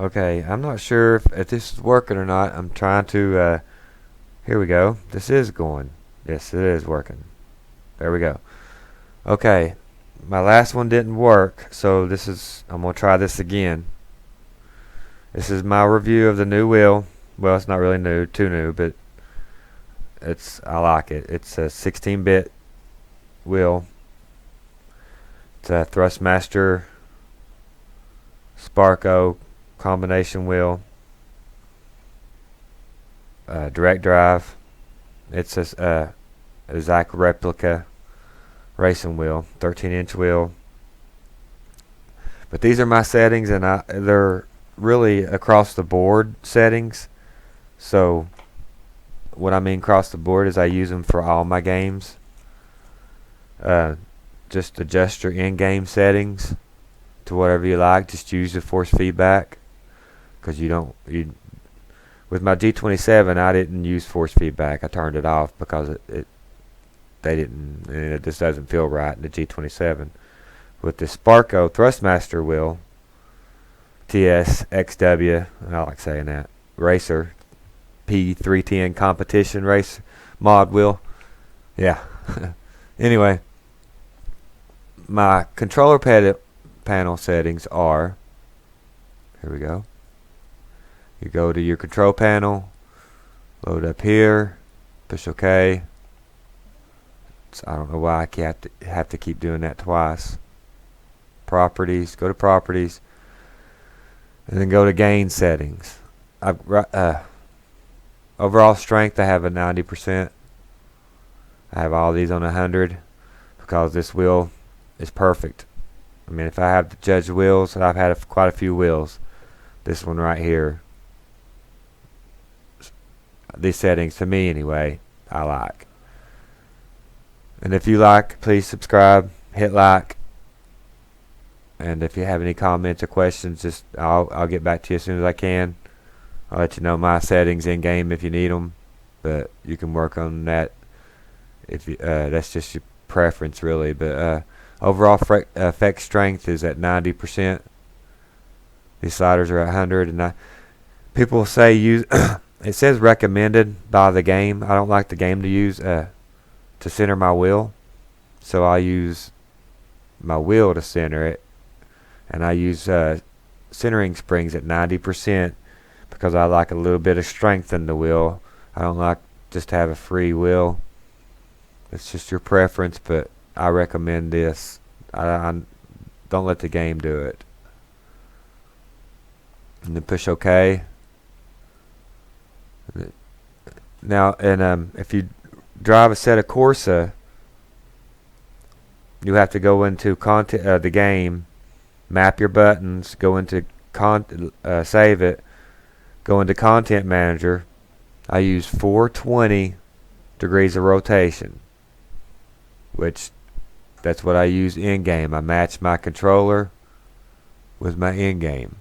Okay, I'm not sure if this is working or not. I'm trying to, here we go. This is going. Yes, it is working. There we go. Okay, my last one didn't work, so I'm going to try this again. This is my review of the new wheel. Well, it's not really new, too new, but I like it. It's a 16-bit wheel. It's a Thrustmaster Sparco combination wheel. Direct drive. It's a exact replica racing wheel, 13-inch wheel. But these are my settings, and they're really across the board settings. So what I mean across the board is I use them for all my games. Just adjust your in-game settings to whatever you like. Just use the force feedback, because with my G27 I didn't use force feedback. I turned it off because it just doesn't feel right in the G27. With the Sparco Thrustmaster wheel, TS XW, I like saying that, Racer, P310 competition race mod wheel. Yeah. Anyway, my controller panel settings are, here we go. You go to your control panel, load up here, push OK. I don't know why I have to keep doing that twice. Properties, go to properties, and then go to gain settings. Overall strength, I have a 90%. I have all these on 100 because this wheel is perfect. I mean, if I have to judge wheels, and I've had quite a few wheels, this one right here, these settings, to me anyway, I like. And if you like, please subscribe, hit like, and if you have any comments or questions, I'll get back to you as soon as I can. I'll let you know my settings in game if you need them, but you can work on that if that's just your preference really. But overall effect strength is at 90%. These sliders are at 100, and people say use. It says recommended by the game. I don't like the game to use to center my wheel, so I use my wheel to center it, and I use centering springs at 90% because I like a little bit of strength in the wheel. I don't like just to have a free wheel. It's just your preference, but I recommend this. I don't let the game do it. And then push OK. Now, and if you drive a set of Corsa, you have to go into the game, map your buttons, go into save it, go into Content Manager. I use 420 degrees of rotation, which that's what I use in game. I match my controller with my in game.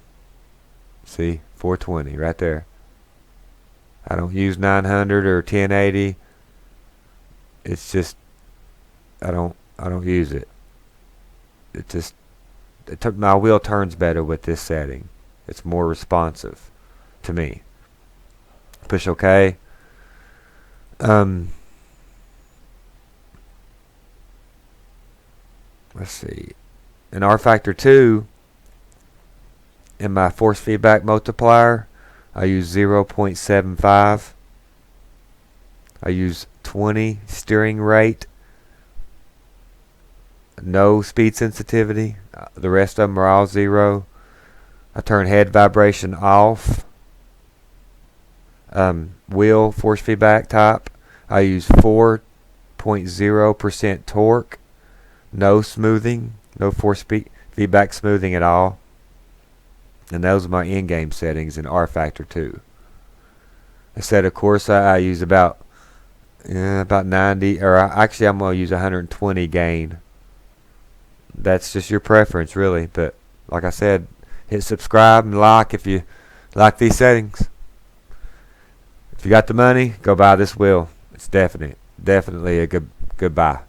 See, 420 right there. I don't use 900 or 1080. It's just I don't use it. My wheel turns better with this setting. It's more responsive to me. Push OK. Let's see. In R Factor 2, in my force feedback multiplier, I use 0.75. I use 20 steering rate. No speed sensitivity. The rest of them are all 0. I turn head vibration off. Wheel force feedback type, I use 4.0% torque. No smoothing. No force feedback smoothing at all. And those are my in-game settings in R Factor 2. A set of Corsa, I use about 90, or actually I'm going to use 120 gain. That's just your preference really, but like I said, hit subscribe and like if you like these settings. If you got the money, go buy this wheel. It's definitely a good buy.